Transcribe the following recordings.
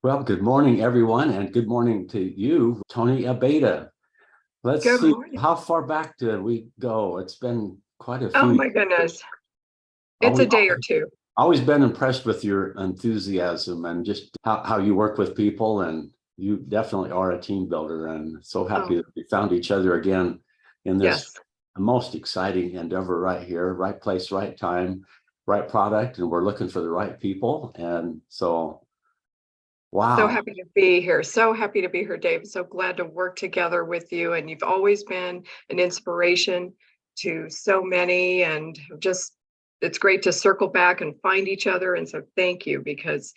Well, good morning, everyone, and good morning to you, Toni Abeyta. Let's Good see, morning. how far back did we go? It's been quite a Oh few my goodness. years. It's a Always, day or two. always been impressed with your enthusiasm and just how you work with people, and you definitely are a team builder, and so happy Oh, that we found each other again in this yes. most exciting endeavor right here, right place, right time, right product, and we're looking for the right people. And so, So wow. happy to be here. So happy to be here, Dave. So glad to work together with you. And you've always been an inspiration to so many. And just, it's great to circle back and find each other. And so thank you, because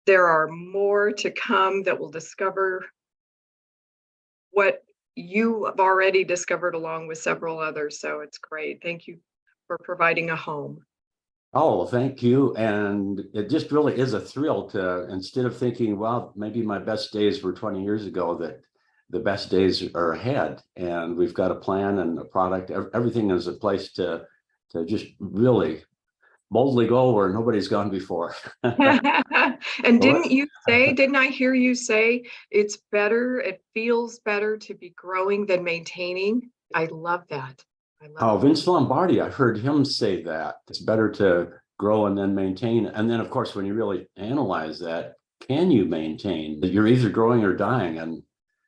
there are more to come that will discover what you have already discovered along with several others. So it's great. Thank you for providing a home. Oh, well, thank you. And it just really is a thrill to, instead of thinking, well, maybe my best days were 20 years ago, that the best days are ahead. And we've got a plan and a product. Everything is a place to just really boldly go where nobody's gone before. And Well, didn't I hear you say it feels better to be growing than maintaining? I love that. I love oh, that. Vince Lombardi, I heard him say that it's better to grow and then maintain. And then, of course, when you really analyze that, can you maintain? You're either growing or dying, and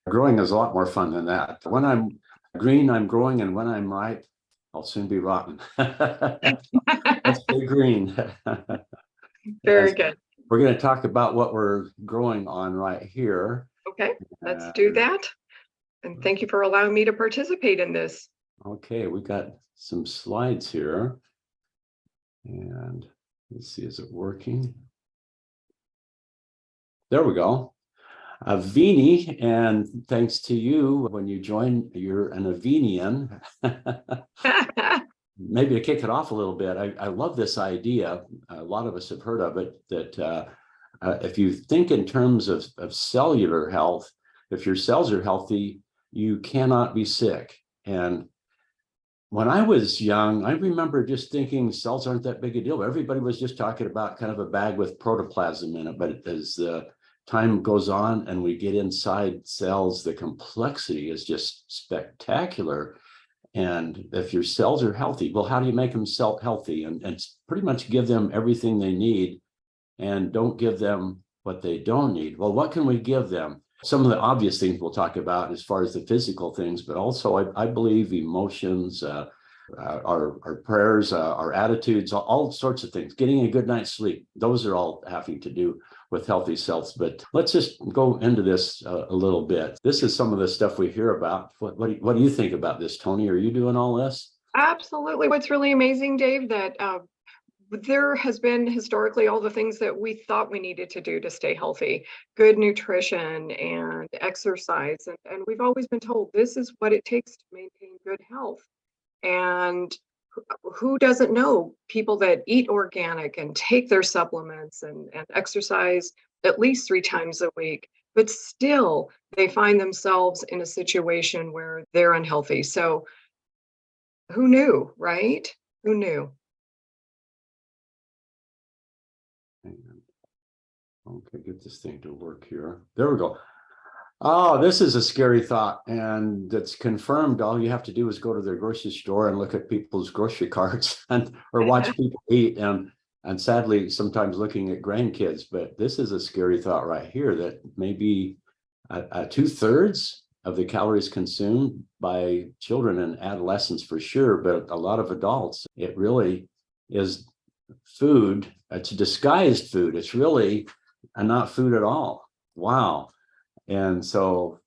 growing is a lot more fun than that. When I'm green, I'm growing, and when I'm ripe, I'll soon be rotten. Let's stay green. And Very good. we're going to talk about what we're growing on right here. Okay, let's do And that. And thank you for allowing me to participate in this. okay, we got some slides here. And let's see, is it working? There we go. Avini, and thanks to you, when you join, you're an Avinian. Maybe to kick it off a little bit, I love this idea. A lot of us have heard of it, that if you think in terms of cellular health, if your cells are healthy, you cannot be sick. And when I was young, I remember just thinking cells aren't that big a deal. Everybody was just talking about kind of a bag with protoplasm in it. But as time goes on and we get inside cells, the complexity is just spectacular. And if your cells are healthy, well, how do you make them cell healthy? And pretty much give them everything they need and don't give them what they don't need. Well, what can we give them? Some of the obvious things we'll talk about as far as the physical things, but also I believe emotions, our prayers, our attitudes, all sorts of things. Getting a good night's sleep, those are all having to do with healthy cells. But let's just go into this a little bit. This is some of the stuff we hear about. What do you think about this, Toni? Are you doing all this? Absolutely. What's really amazing, Dave, that there has been historically all the things that we thought we needed to do to stay healthy, good nutrition and exercise. And we've always been told this is what it takes to maintain good health. And who doesn't know people that eat organic and take their supplements and exercise at least 3 times a week, but still they find themselves in a situation where they're unhealthy. So who knew, right? Who knew? Okay, get this thing to work here. There we go. Oh, this is a scary thought, and it's confirmed. All you have to do is go to the grocery store and look at people's grocery carts and or watch people eat, and sadly sometimes looking at grandkids. But this is a scary thought right here, that maybe 2/3 of the calories consumed by children and adolescents for sure, but a lot of adults, it really is food. It's disguised food. It's really not food at all. Wow. And so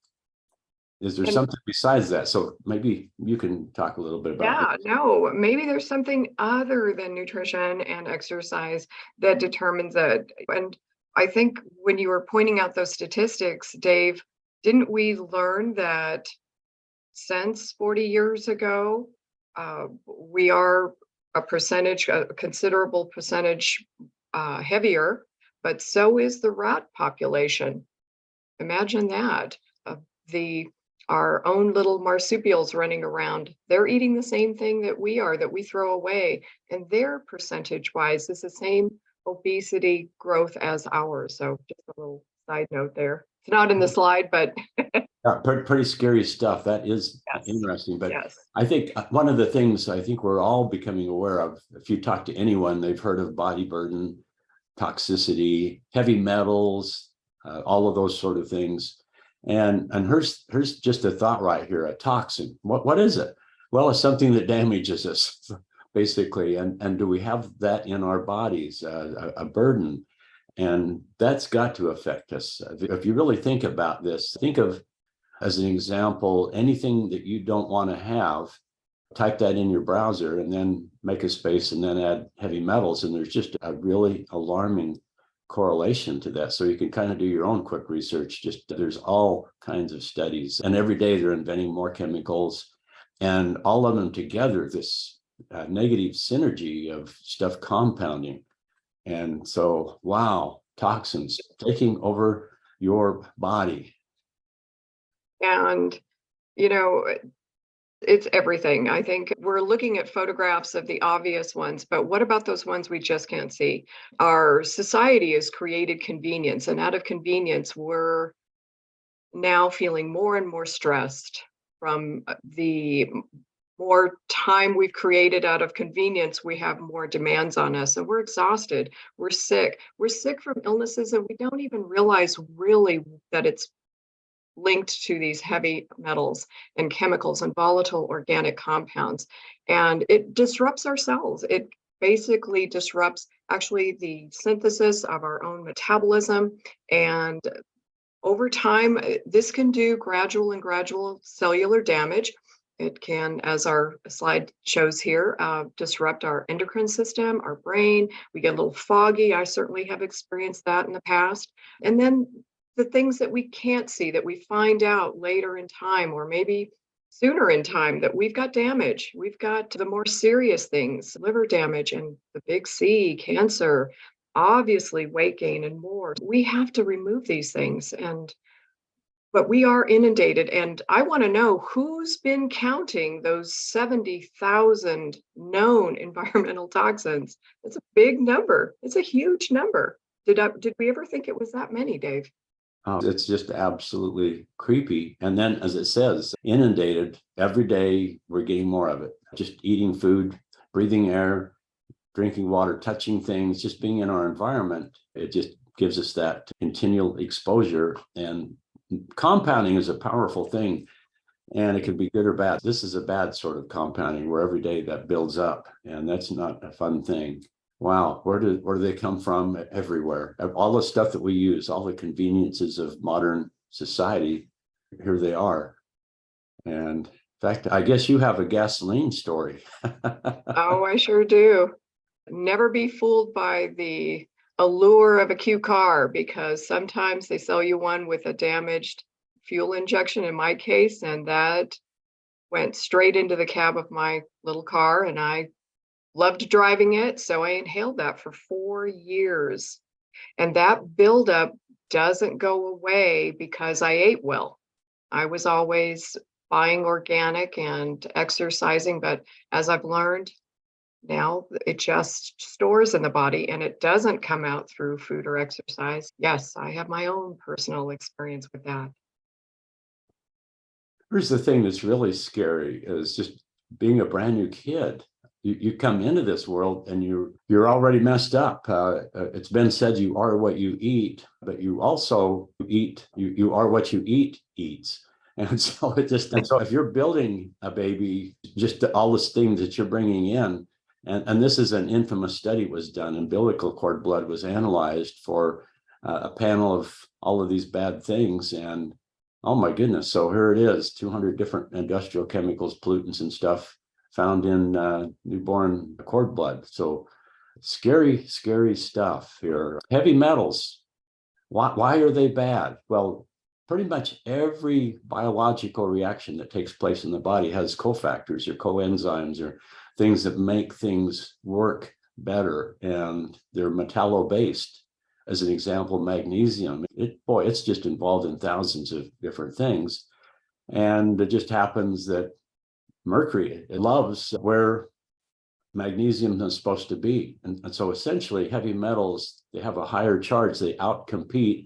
is there And something besides that? So maybe you can talk a little bit about yeah, this. no, maybe there's something other than nutrition and exercise that determines it. And I think when you were pointing out those statistics, Dave, didn't we learn that since 40 years ago, we are a considerable percentage heavier, but so is the rat population. Imagine that. The Our own little marsupials running around, they're eating the same thing that we are, that we throw away, and their percentage wise is the same obesity growth as ours. So just a little side note there. It's not in the slide, but Pretty scary stuff. That is yes, interesting. But yes. I think one of the things I think we're all becoming aware of, if you talk to anyone, they've heard of body burden, toxicity, heavy metals, all of those sort of things. And here's just a thought right here: a toxin. What is it? Well, it's something that damages us, basically. And do we have that in our bodies? A burden, and that's got to affect us. If you really think about this, think of, as an example, anything that you don't want to have, type that in your browser and then make a space and then add heavy metals. And there's just a really alarming correlation to that. So you can kind of do your own quick research. Just there's all kinds of studies, and every day they're inventing more chemicals, and all of them together, this negative synergy of stuff compounding. And so, wow, toxins taking over your body. And, you know, it's everything. I think we're looking at photographs of the obvious ones, but what about those ones we just can't see? Our society has created convenience, and out of convenience, we're now feeling more and more stressed from the more time we've created out of convenience. We have more demands on us, and we're exhausted. We're sick. We're sick from illnesses, and we don't even realize really that it's linked to these heavy metals and chemicals and volatile organic compounds. And it disrupts our cells. It basically disrupts actually the synthesis of our own metabolism. And over time, this can do gradual cellular damage. It can, as our slide shows here, disrupt our endocrine system, our brain. We get a little foggy. I certainly have experienced that in the past. And then the things that we can't see, that we find out later in time, or maybe sooner in time, that we've got damage. We've got the more serious things, liver damage and the big C, cancer, obviously weight gain and more. We have to remove these things. But we are inundated. And I want to know who's been counting those 70,000 known environmental toxins. It's a big number. It's a huge number. Did we ever think it was that many, Dave? It's just absolutely creepy. And then, as it says, inundated every day, we're getting more of it. Just eating food, breathing air, drinking water, touching things, just being in our environment. It just gives us that continual exposure. And compounding is a powerful thing, and it can be good or bad. This is a bad sort of compounding, where every day that builds up, and that's not a fun thing. Wow, where do they come from? Everywhere. All the stuff that we use, all the conveniences of modern society, here they are. And in fact, I guess you have a gasoline story. Oh, I sure do. Never be fooled by the allure of a Q car, because sometimes they sell you one with a damaged fuel injection, in my case, and that went straight into the cab of my little car, and I loved driving it, so I inhaled that for 4 years. And that buildup doesn't go away because I ate well. I was always buying organic and exercising, but as I've learned, now it just stores in the body and it doesn't come out through food or exercise. Yes, I have my own personal experience with that. Here's the thing that's really scary, is just being a brand new kid. You come into this world and you're already messed up. It's been said you are what you eat, but you also eat, you are what you eat eats. And so if you're building a baby, just all these things that you're bringing in, and this is an infamous study was done, umbilical cord blood was analyzed for a panel of all of these bad things. And oh my goodness, so here it is, 200 different industrial chemicals, pollutants and stuff found in newborn cord blood. So scary stuff here. Heavy metals, why are they bad? Well, pretty much every biological reaction that takes place in the body has cofactors or coenzymes or things that make things work better, and they're metallo-based. As an example, magnesium, it's just involved in thousands of different things. And it just happens that mercury, it loves where magnesium is supposed to be. And so essentially heavy metals, they have a higher charge, they outcompete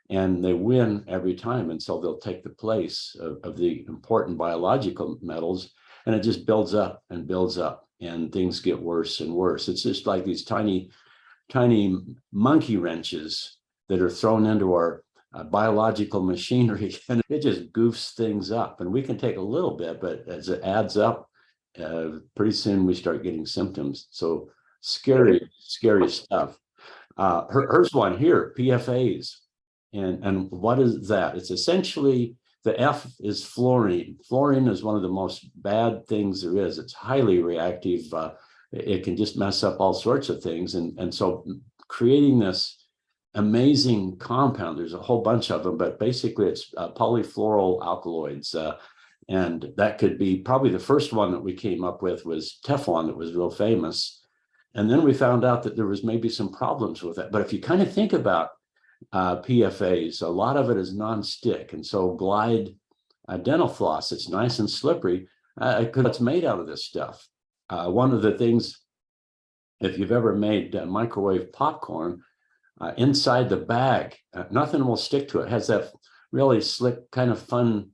and they win every time. And so they'll take the place of the important biological metals, and it just builds up and builds up and things get worse and worse. It's just like these tiny monkey wrenches that are thrown into our biological machinery, and it just goofs things up. And we can take a little bit, but as it adds up, pretty soon we start getting symptoms. So scary stuff. Here's one here, PFAS. And what is that? It's essentially, the F is fluorine. Fluorine is one of the most bad things there is. It's highly reactive. It can just mess up all sorts of things. And so creating this amazing compound, there's a whole bunch of them, but basically it's polyfluoral alkaloids. And that could be probably the first one that we came up with was Teflon, that was real famous. And then we found out that there was maybe some problems with it. But if you kind of think about PFAS, a lot of it is non-stick. And so Glide dental floss, it's nice and slippery because it's made out of this stuff. One of the things, if you've ever made microwave popcorn, inside the bag, nothing will stick to it. It has that really slick kind of fun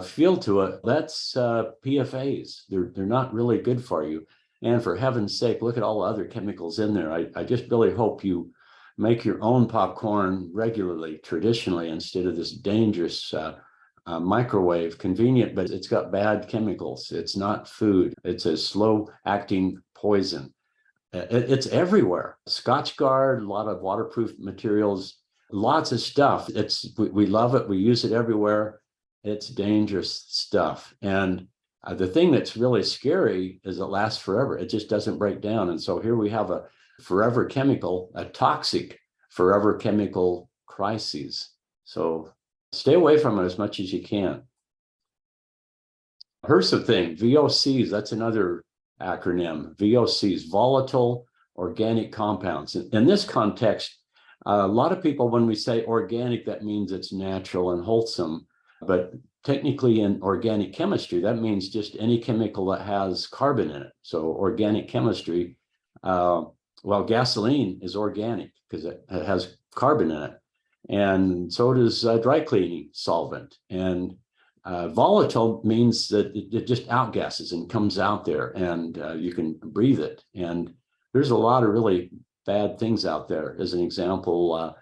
feel to it. That's PFAS. They're not really good for you. And for heaven's sake, look at all the other chemicals in there. I just really hope you make your own popcorn regularly, traditionally, instead of this dangerous microwave, convenient, but it's got bad chemicals. It's not food. It's a slow-acting poison. It's everywhere. Scotchgard, a lot of waterproof materials, lots of stuff. We love it. We use it everywhere. It's dangerous stuff. And the thing that's really scary is it lasts forever. It just doesn't break down. And so here we have a forever chemical, a toxic forever chemical crises. So stay away from it as much as you can. Here's the thing, VOCs, that's another acronym. VOCs, volatile organic compounds. In this context, a lot of people, when we say organic, that means it's natural and wholesome. But technically in organic chemistry, that means just any chemical that has carbon in it. So organic chemistry, well, gasoline is organic because it has carbon in it. And so does dry cleaning solvent. And volatile means that it just outgasses and comes out there, and you can breathe it. And there's a lot of really bad things out there. As an example,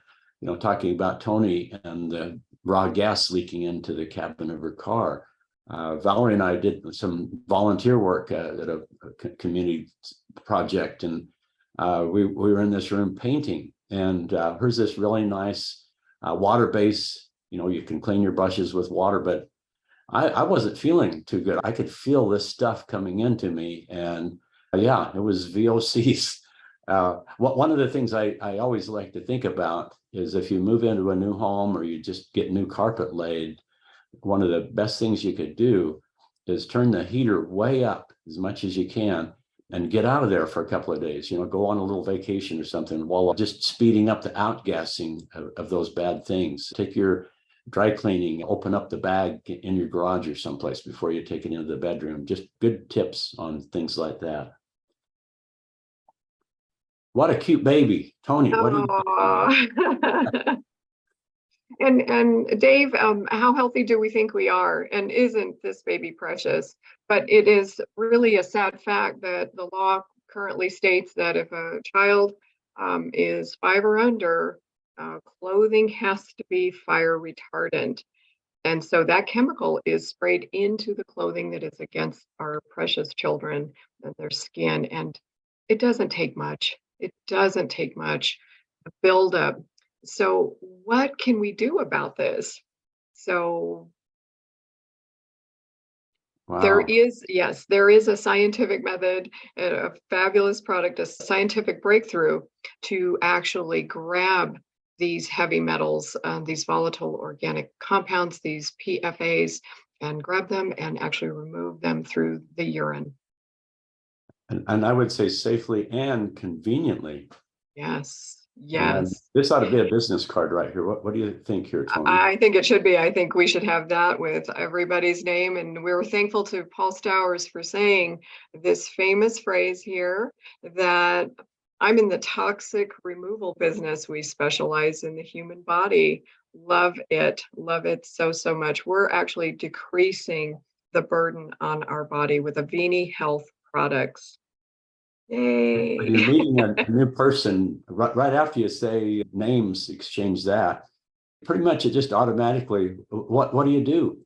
talking about Toni and the raw gas leaking into the cabin of her car. Valerie and I did some volunteer work at a community project, and we were in this room painting, and here's this really nice water base. You can clean your brushes with water, but I wasn't feeling too good. I could feel this stuff coming into me, and yeah, it was VOCs. One of the things I always like to think about is if you move into a new home or you just get new carpet laid, one of the best things you could do is turn the heater way up as much as you can and get out of there for a couple of days, go on a little vacation or something while just speeding up the outgassing of those bad things. Take your dry cleaning, open up the bag in your garage or someplace before you take it into the bedroom. Just good tips on things like that. What a cute baby. Toni, what do you think? And Dave, how healthy do we think we are? And isn't this baby precious? But it is really a sad fact that the law currently states that if a child is 5 or under, clothing has to be fire retardant. And so that chemical is sprayed into the clothing that is against our precious children and their skin. And it doesn't take much. It doesn't take much buildup. So what can we do about this? So Wow. there is a scientific method, a fabulous product, a scientific breakthrough to actually grab these heavy metals, these volatile organic compounds, these PFAS, and grab them and actually remove them through the urine. And I would say safely and conveniently. Yes. And Yes. this ought to be a business card right here. What do you think here, Toni? I think it should be. I think we should have that with everybody's name. And we were thankful to Paul Stowers for saying this famous phrase here that I'm in the toxic removal business. We specialize in the human body. Love it. Love it so, so much. We're actually decreasing the burden on our body with Avini Health products. When Yay. you're meeting a new person, right after you say names, exchange that, pretty much it just automatically, what do you do?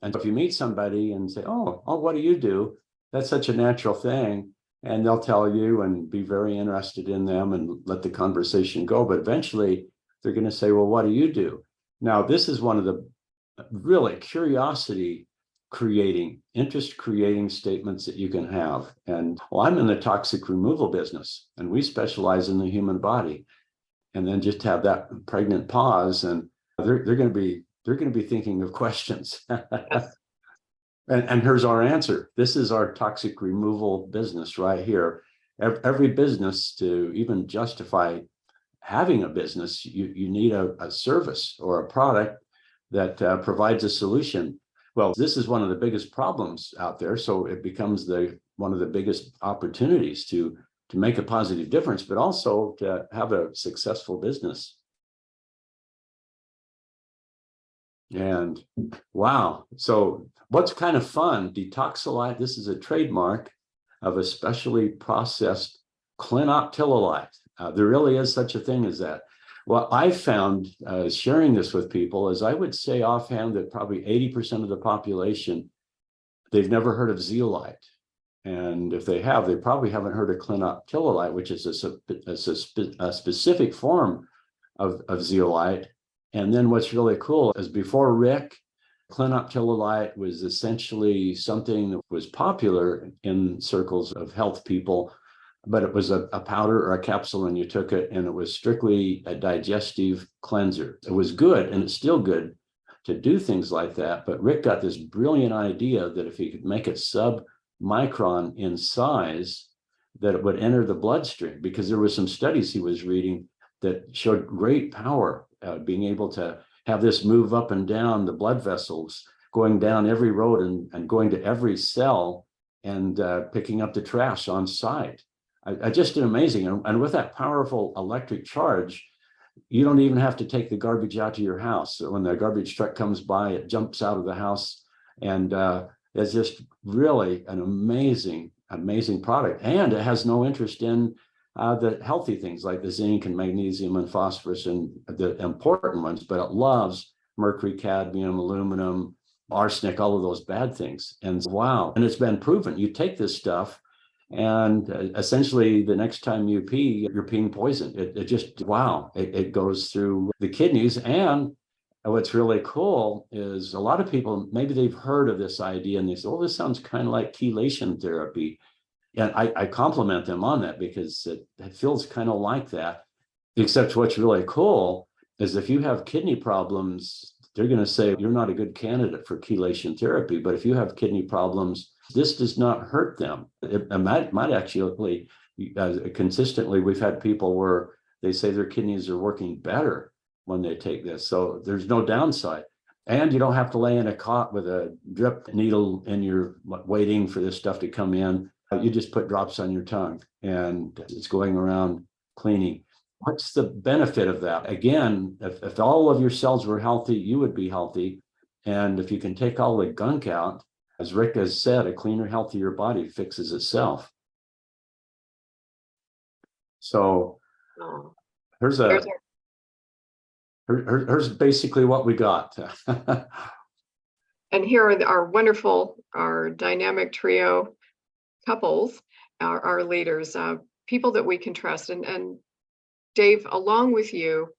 And if you meet somebody and say, oh, what do you do? That's such a natural thing. And they'll tell you and be very interested in them and let the conversation go. But eventually they're going to say, well, what do you do? Now, this is one of the really curiosity creating, interest creating statements that you can have. And well, I'm in the toxic removal business and we specialize in the human body. And then just have that pregnant pause, and they're going to be thinking of questions. Yes. And here's our answer. This is our toxic removal business right here. Every business, to even justify having a business, you need a service or a product that provides a solution. Well, this is one of the biggest problems out there, so it becomes one of the biggest opportunities to make a positive difference, but also to have a successful business. And wow, so what's kind of fun, Detoxilite, this is a trademark of a specially processed clinoptilolite. There really is such a thing as that. What I found sharing this with people is I would say offhand that probably 80% of the population, they've never heard of zeolite. And if they have, they probably haven't heard of clinoptilolite, which is a specific form of zeolite. And then what's really cool is before Rick, clinoptilolite was essentially something that was popular in circles of health people, but it was a powder or a capsule and you took it and it was strictly a digestive cleanser. It was good and it's still good to do things like that. But Rick got this brilliant idea that if he could make it sub-micron in size, that it would enter the bloodstream, because there were some studies he was reading that showed great power, being able to have this move up and down the blood vessels, going down every road and going to every cell and picking up the trash on site. I just amazing. And with that powerful electric charge, you don't even have to take the garbage out to your house. So when the garbage truck comes by, it jumps out of the house. And it's just really an amazing, amazing product. And it has no interest in the healthy things like the zinc and magnesium and phosphorus and the important ones, but it loves mercury, cadmium, aluminum, arsenic, all of those bad things. And wow, and it's been proven. You take this stuff and essentially the next time you pee, you're peeing poison. It just, wow, it goes through the kidneys. And what's really cool is a lot of people, maybe they've heard of this idea and they say, oh, this sounds kind of like chelation therapy. And I compliment them on that because it feels kind of like that. Except what's really cool is if you have kidney problems, they're going to say you're not a good candidate for chelation therapy. But if you have kidney problems, this does not hurt them. It might actually, consistently, we've had people where they say their kidneys are working better when they take this. So there's no downside. And you don't have to lay in a cot with a drip needle and you're waiting for this stuff to come in. You just put drops on your tongue and it's going around cleaning. What's the benefit of that? Again, if all of your cells were healthy, you would be healthy. And if you can take all the gunk out, as Rick has said, a cleaner, healthier body fixes itself. So here's basically what we got. And here are our dynamic trio couples, our leaders, people that we can trust. And Dave, along with you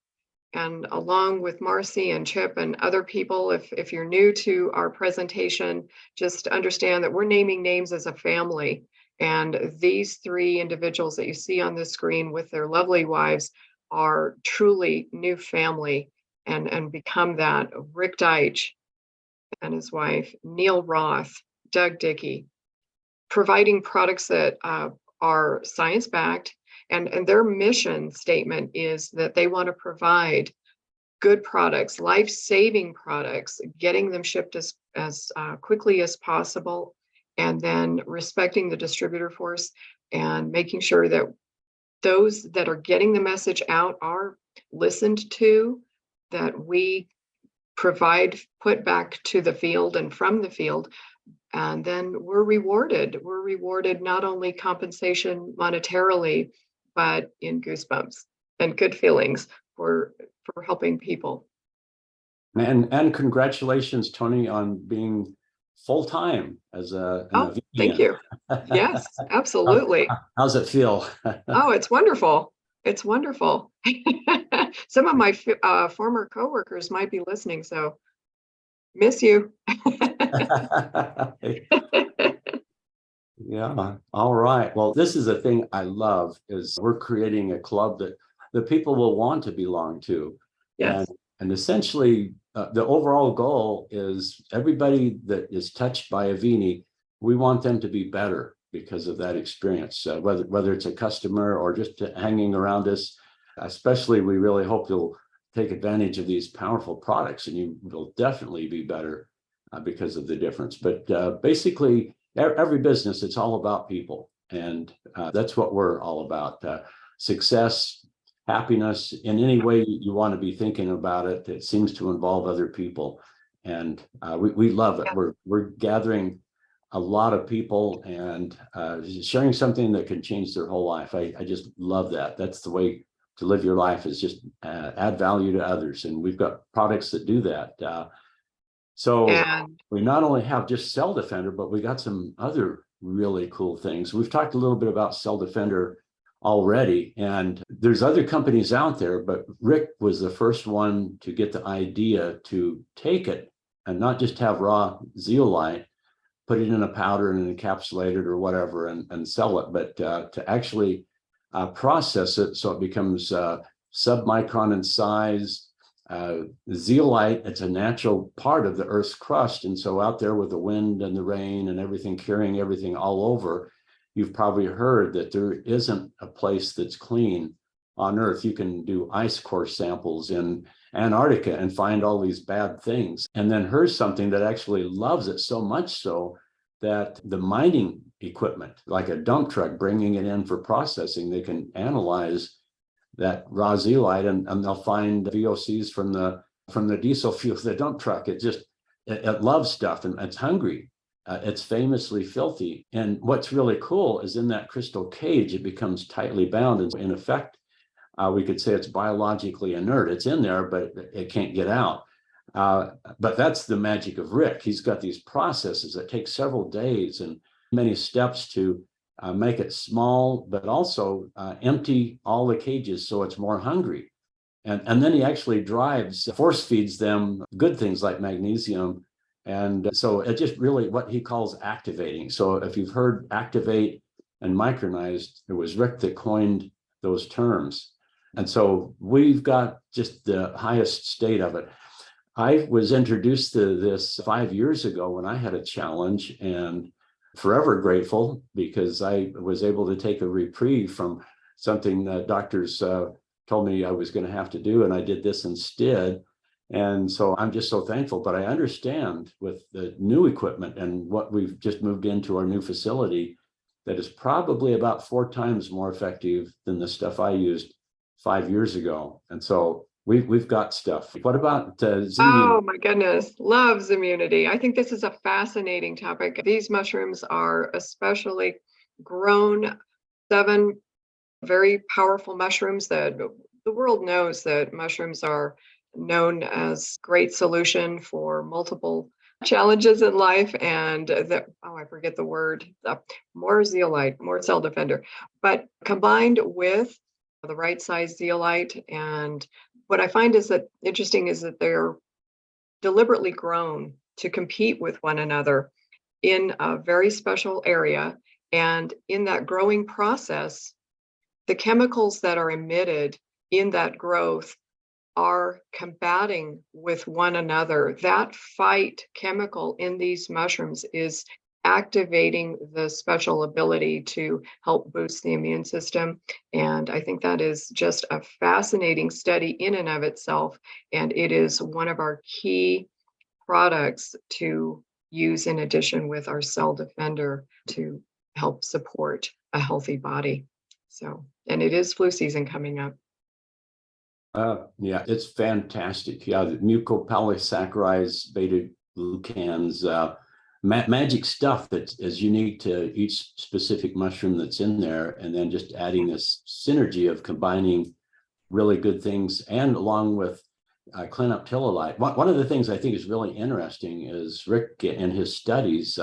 and along with Marcy and Chip and other people, if you're new to our presentation, just understand that we're naming names as a family. And these three individuals that you see on the screen with their lovely wives are truly new family and become that. Rick Deitch and his wife, Neil Roth, Doug Dickey, providing products that are science-backed And their mission statement is that they want to provide good products, life-saving products, getting them shipped as quickly as possible, and then respecting the distributor force and making sure that those that are getting the message out are listened to, that we provide, put back to the field and from the field, and then we're rewarded. We're rewarded not only compensation monetarily, but in goosebumps and good feelings for helping people. And congratulations, Toni, on being full-time as an Oh, thank Avinian. you. Yes, absolutely. How's it feel? Oh, it's wonderful. It's wonderful. Some of my former coworkers might be listening, so miss you. Yeah. All right. Well, this is a thing I love is we're creating a club that the people will want to belong to. Yes. And essentially, the overall goal is everybody that is touched by Avini, we want them to be better because of that experience, whether it's a customer or just hanging around us. Especially, we really hope you'll take advantage of these powerful products and you will definitely be better because of the difference. But basically, every business, it's all about people. And that's what we're all about. Success, happiness, in any way you want to be thinking about it, it seems to involve other people. And we love it. Yeah. We're gathering a lot of people and sharing something that can change their whole life. I just love that. That's the way to live your life, is just add value to others. And we've got products that do that. So And we not only have just Cell Defender, but we got some other really cool things. We've talked a little bit about Cell Defender already, and there's other companies out there, but Rick was the first one to get the idea to take it and not just have raw zeolite, put it in a powder and encapsulate it or whatever and sell it, but to actually process it so it becomes submicron in size. Zeolite, it's a natural part of the Earth's crust. And so out there with the wind and the rain and everything, carrying everything all over, you've probably heard that there isn't a place that's clean on Earth. You can do ice core samples in Antarctica and find all these bad things. And then here's something that actually loves it so much so that the mining equipment, like a dump truck bringing it in for processing, they can analyze that raw zeolite and they'll find VOCs from the diesel fuel, the dump truck. It loves stuff and it's hungry. It's famously filthy. And what's really cool is in that crystal cage, it becomes tightly bound. And in effect, we could say it's biologically inert. It's in there, but it can't get out. But that's the magic of Rick. He's got these processes that take several days and many steps to make it small, but also empty all the cages so it's more hungry. And then he actually force feeds them good things like magnesium. And so it just really what he calls activating. So if you've heard activate and micronized, it was Rick that coined those terms. And so we've got just the highest state of it. I was introduced to this 5 years ago when I had a challenge, and forever grateful because I was able to take a reprieve from something that doctors told me I was going to have to do, and I did this instead. And so I'm just so thankful. But I understand with the new equipment and what we've just moved into our new facility, that is probably about 4 times more effective than the stuff I used 5 years ago. And so we've got stuff. What about Zimmunity? oh my goodness, love Zimmunity. I think this is a fascinating topic. These mushrooms are especially grown 7 very powerful mushrooms that the world knows that mushrooms are known as great solution for multiple challenges in life. And I forget the word, more zeolite, more Cell Defender, but combined with the right size zeolite. And what I find is that interesting is that they're deliberately grown to compete with one another in a very special area. And in that growing process, the chemicals that are emitted in that growth are combating with one another. That fight chemical in these mushrooms is activating the special ability to help boost the immune system. And I think that is just a fascinating study in and of itself. And it is one of our key products to use in addition with our cell defender to help support a healthy body. So, and it is flu season coming up. Yeah, it's fantastic. Yeah, the mucopolysaccharides, beta glucans, magic stuff that is unique to each specific mushroom that's in there, and then just adding this synergy of combining really good things, and along with clinoptilolite. One of the things I think is really interesting is Rick in his studies,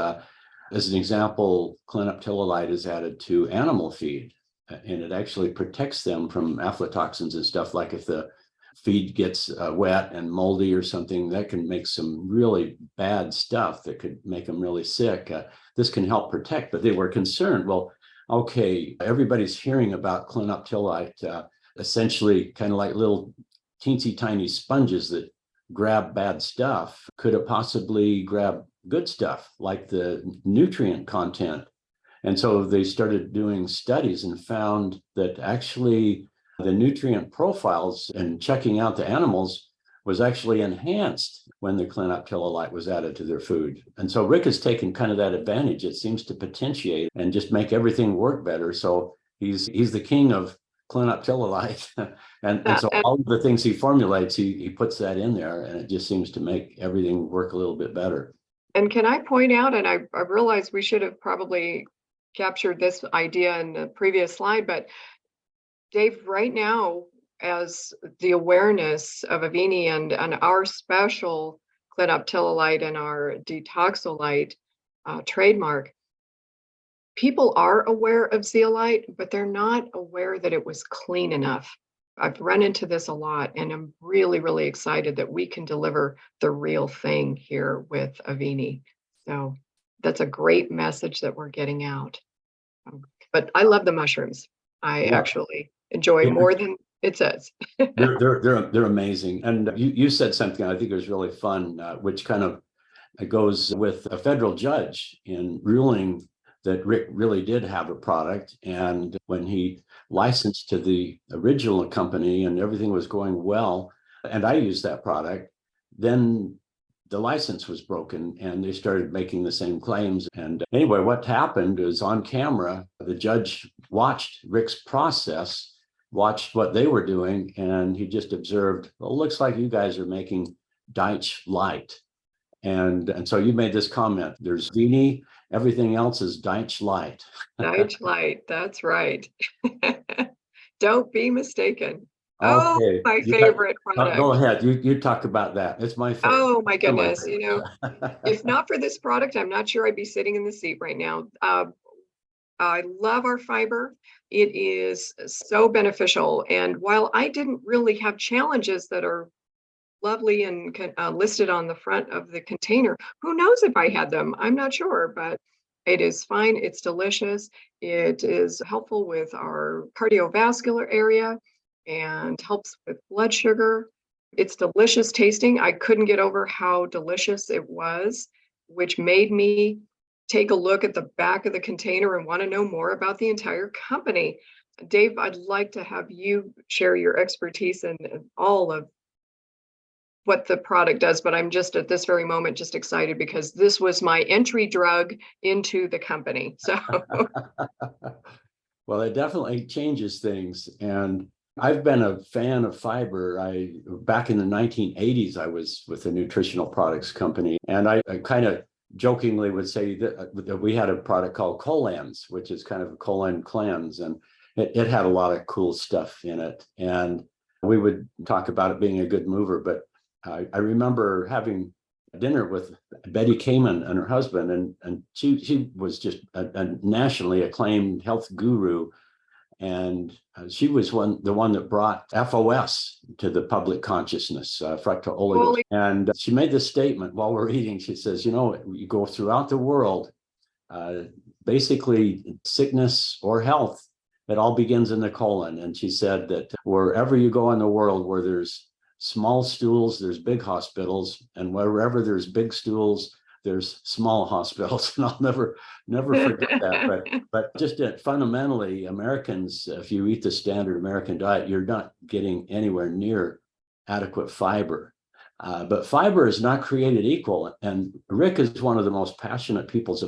as an example, clinoptilolite is added to animal feed, and it actually protects them from aflatoxins and stuff. Like if the feed gets wet and moldy or something, that can make some really bad stuff that could make them really sick. This can help protect, but they were concerned, well, okay, everybody's hearing about clinoptilolite, essentially kind of like little teensy tiny sponges that grab bad stuff. Could it possibly grab good stuff like the nutrient content? And so they started doing studies and found that actually the nutrient profiles and checking out the animals was actually enhanced when the clinoptilolite was added to their food. And so Rick has taken kind of that advantage. It seems to potentiate and just make everything work better. So he's the king of clinoptilolite. and so all of the things he formulates, he puts that in there, and it just seems to make everything work a little bit better. And can I point out, and I realized we should have probably captured this idea in the previous slide, but Dave, right now, as the awareness of Avini and our special clinoptilolite and our detoxolite trademark, people are aware of zeolite, but they're not aware that it was clean enough. I've run into this a lot, and I'm really, really excited that we can deliver the real thing here with Avini. So that's a great message that we're getting out. But I love the mushrooms. I actually enjoy more than it says. They're amazing. And you said something I think was really fun, which kind of goes with a federal judge in ruling that Rick really did have a product. And when he licensed to the original company and everything was going well, and I used that product, then the license was broken and they started making the same claims. And anyway, what happened is on camera, the judge watched Rick's process, watched what they were doing, and he just observed, well, it looks like you guys are making Zeolite. And so you made this comment, there's Avini, everything else is Zeolite. Zeolite, that's right. Don't be mistaken. Okay. Oh, my favorite product. Go ahead. You talk about that. It's my favorite. Oh my goodness. You know, if not for this product, I'm not sure I'd be sitting in the seat right now. I love our fiber. It is so beneficial. And while I didn't really have challenges that are lovely and listed on the front of the container, who knows if I had them? I'm not sure, but it is fine. It's delicious. It is helpful with our cardiovascular area and helps with blood sugar. It's delicious tasting. I couldn't get over how delicious it was, which made me take a look at the back of the container and want to know more about the entire company. Dave, I'd like to have you share your expertise in all of what the product does, but I'm just at this very moment just excited because this was my entry drug into the company. So well, it definitely changes things. And I've been a fan of fiber. Back in the 1980s, I was with a nutritional products company, and I kind of jokingly would say that we had a product called Colans, which is kind of a colon cleanse, and it had a lot of cool stuff in it. And we would talk about it being a good mover, but I remember having dinner with Betty Kamen and her husband, and she was just a nationally acclaimed health guru. And she was the one that brought FOS to the public consciousness, fructooligos. And she made this statement while we're eating. She says, you know, you go throughout the world, basically sickness or health, it all begins in the colon. And she said that wherever you go in the world where there's small stools, there's big hospitals, and wherever there's big stools, there's small hospitals, and I'll never forget that. But just fundamentally, Americans, if you eat the standard American diet, you're not getting anywhere near adequate fiber. But fiber is not created equal, and Rick is one of the most passionate persons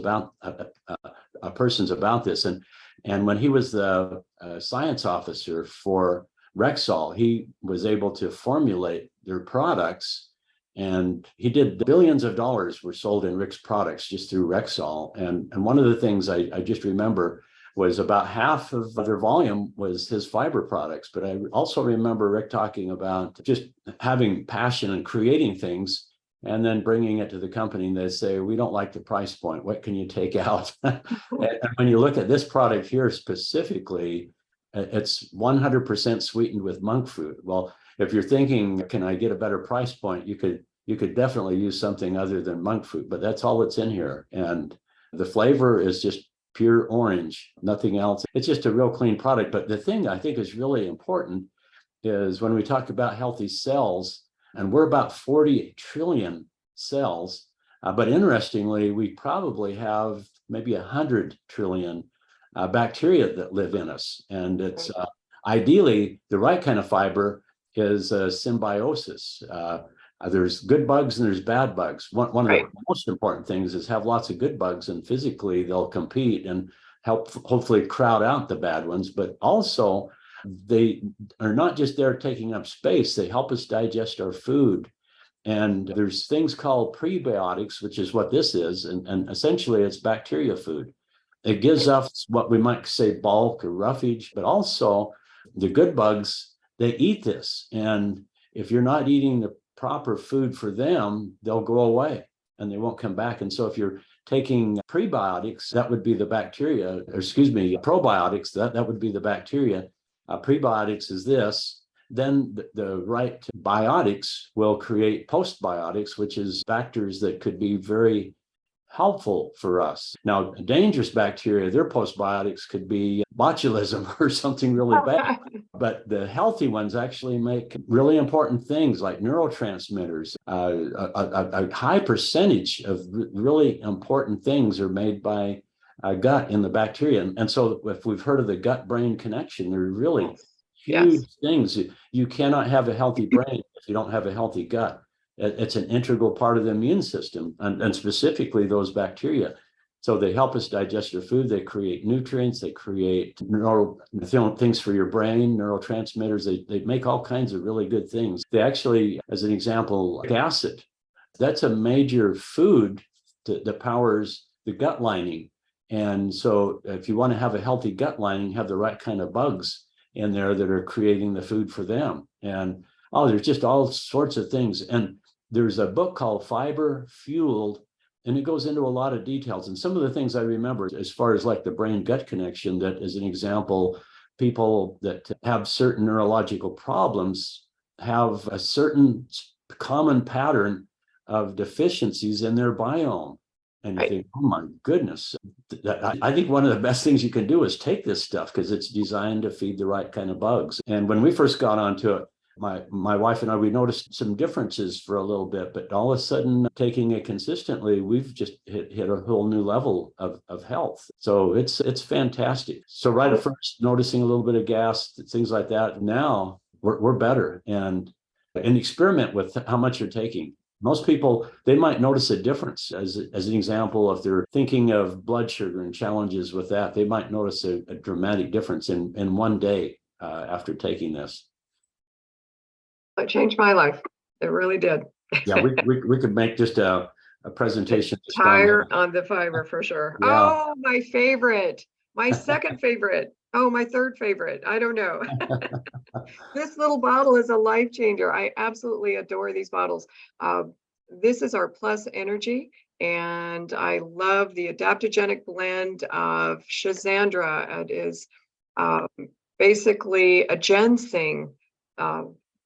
about this. And when he was the science officer for Rexall, he was able to formulate their products, and he did billions of dollars were sold in Rick's products just through Rexall. And one of the things I just remember was about half of their volume was his fiber products. But I also remember Rick talking about just having passion and creating things and then bringing it to the company, and they say, we don't like the price point. What can you take out? And when you look at this product here specifically, it's 100% sweetened with monk fruit. Well, if you're thinking, can I get a better price point? You could definitely use something other than monk fruit, but that's all that's in here. And the flavor is just pure orange, nothing else. It's just a real clean product. But the thing I think is really important is when we talk about healthy cells, and we're about 40 trillion cells, but interestingly, we probably have maybe 100 trillion bacteria that live in us. And it's ideally the right kind of fiber is symbiosis. There's good bugs and there's bad bugs. One of the most important things is have lots of good bugs, and physically they'll compete and help hopefully crowd out the bad ones, but also they are not just there taking up space, they help us digest our food. And there's things called prebiotics, which is what this is, and essentially it's bacteria food. It gives us what we might say bulk or roughage, but also the good bugs, they eat this. And if you're not eating the proper food for them, they'll go away and they won't come back. And so if you're taking prebiotics, that would be the bacteria, or excuse me, probiotics, that would be the bacteria. Prebiotics is this. Then the right biotics will create postbiotics, which is factors that could be very helpful for us. Now, dangerous bacteria, their postbiotics could be botulism or something really bad. But the healthy ones actually make really important things like neurotransmitters. A high percentage of really important things are made by gut in the bacteria. And so if we've heard of the gut-brain connection, they're really huge things. You cannot have a healthy brain if you don't have a healthy gut. It's an integral part of the immune system, and specifically those bacteria. So they help us digest your food. They create nutrients. They create things for your brain, neurotransmitters. They make all kinds of really good things. They actually, as an example, acid, that's a major food that powers the gut lining. And so if you want to have a healthy gut lining, have the right kind of bugs in there that are creating the food for them. And there's just all sorts of things. And there's a book called Fiber Fueled, and it goes into a lot of details. And some of the things I remember as far as like the brain-gut connection, that as an example, people that have certain neurological problems have a certain common pattern of deficiencies in their biome. And you think, oh my goodness, I think one of the best things you can do is take this stuff because it's designed to feed the right kind of bugs. And when we first got onto it, my wife and I, we noticed some differences for a little bit, but all of a sudden, taking it consistently, we've just hit a whole new level of health. So it's fantastic. So right at first, noticing a little bit of gas, things like that. Now we're better, and experiment with how much you're taking. Most people, they might notice a difference. As an example, if they're thinking of blood sugar and challenges with that, they might notice a dramatic difference in one day after taking this. It changed my life. It really did. Yeah, we could make just a presentation. Entire on the fiber for sure. Yeah. Oh, my favorite. My second favorite. Oh, my third favorite. I don't know. This little bottle is a life changer. I absolutely adore these bottles. This is our Plus Energy, and I love the adaptogenic blend of Shazandra. It is basically a ginseng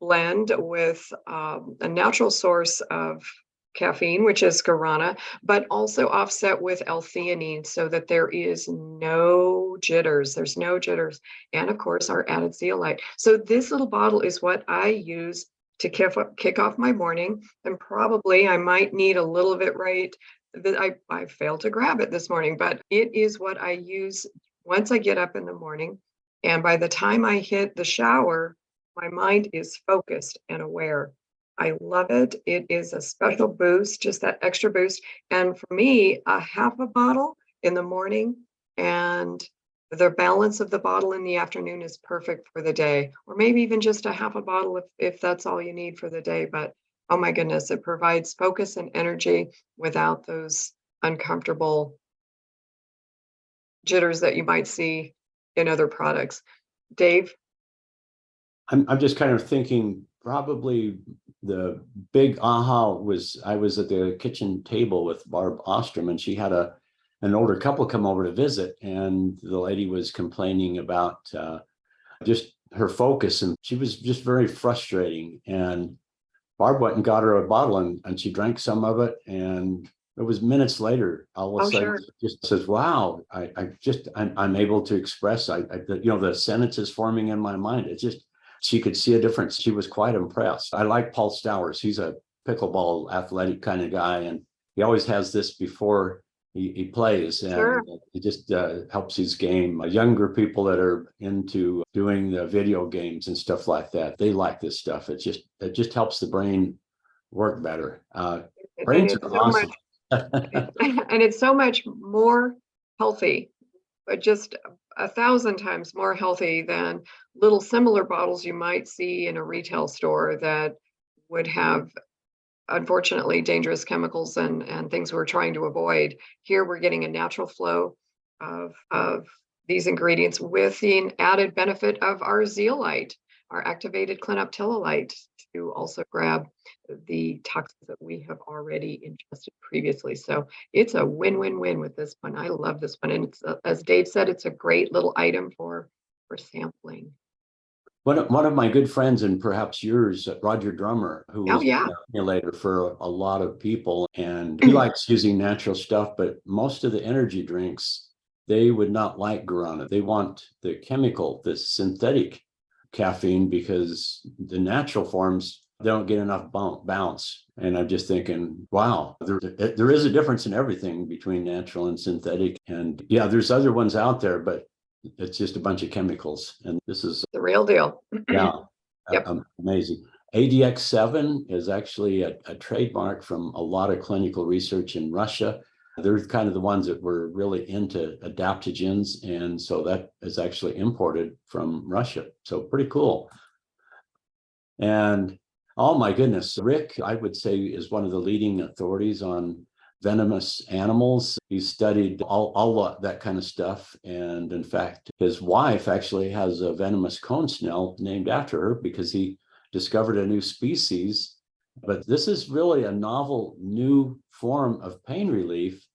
blend with a natural source of caffeine, which is guarana, but also offset with L-theanine so that there is no jitters. There's no jitters. And of course, our added zeolite. So this little bottle is what I use to kick off my morning. And probably I might need a little bit right I failed to grab it this morning, but it is what I use once I get up in the morning. And by the time I hit the shower, my mind is focused and aware. I love it. It is a special boost, just that extra boost. And for me, a half a bottle in the morning and the balance of the bottle in the afternoon is perfect for the day, or maybe even just a half a bottle if that's all you need for the day. But oh my goodness, it provides focus and energy without those uncomfortable jitters that you might see in other products. Dave? I'm just kind of thinking probably the big aha was I was at the kitchen table with Barb Ostrom, and she had an older couple come over to visit, and the lady was complaining about just her focus, and she was just very frustrating. And Barb went and got her a bottle, and she drank some of it, and it was minutes later, all of a sudden, Sure. just says, "Wow, I'm able to express. The sentence is forming in my mind. It's just she could see a difference. She was quite impressed. I like Paul Stowers. He's a pickleball athletic kind of guy, and he always has this before he plays, and Sure. it just helps his game. Younger people that are into doing the video games and stuff like that, they like this stuff. It just helps the brain work better. And Brains it's are so much, awesome. and it's so much more healthy, but just 1,000 times more healthy than little similar bottles you might see in a retail store that would have, unfortunately, dangerous chemicals and things we're trying to avoid. Here we're getting a natural flow of these ingredients with the added benefit of our zeolite, our activated clinoptilolite, to also grab the toxins that we have already ingested previously. So it's a win-win-win with this one. I love this one. And it's, as Dave said, it's a great little item for sampling. One of my good friends, and perhaps yours, Roger Drummer, who Oh, was yeah. an emulator for a lot of people, and he likes using natural stuff, but most of the energy drinks, they would not like guarana. They want the chemical, the synthetic caffeine, because the natural forms, they don't get enough bounce. And I'm just thinking, wow, there is a difference in everything between natural and synthetic. And yeah, there's other ones out there, but it's just a bunch of chemicals. And this is, The real deal. yeah, Yep. amazing. ADX7 is actually a trademark from a lot of clinical research in Russia. They're kind of the ones that were really into adaptogens. And so that is actually imported from Russia. So pretty cool. And oh my goodness, Rick, I would say, is one of the leading authorities on venomous animals. He studied all that kind of stuff. And in fact, his wife actually has a venomous cone snail named after her because he discovered a new species. But this is really a novel new form of pain relief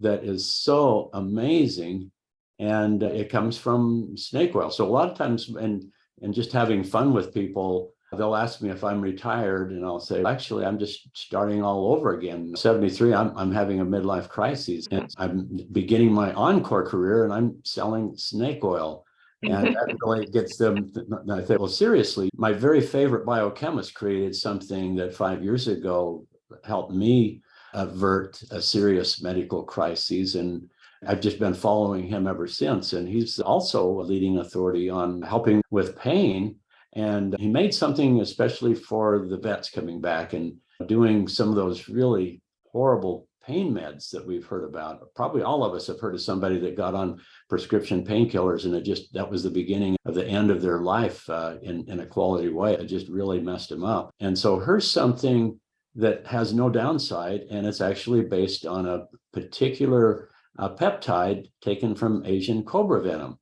that is so amazing. And it comes from snake oil. So a lot of times, and just having fun with people, they'll ask me if I'm retired, and I'll say, actually, I'm just starting all over again. 73, I'm having a midlife crisis, and I'm beginning my encore career, and I'm selling snake oil. And that really gets them. I think, well, seriously, my very favorite biochemist created something that 5 years ago helped me avert a serious medical crisis. And I've just been following him ever since. And he's also a leading authority on helping with pain. And he made something especially for the vets coming back and doing some of those really horrible pain meds that we've heard about. Probably all of us have heard of somebody that got on prescription painkillers, and that was the beginning of the end of their life in a quality way. It just really messed them up. And so here's something that has no downside, and it's actually based on a particular peptide taken from Asian cobra venom.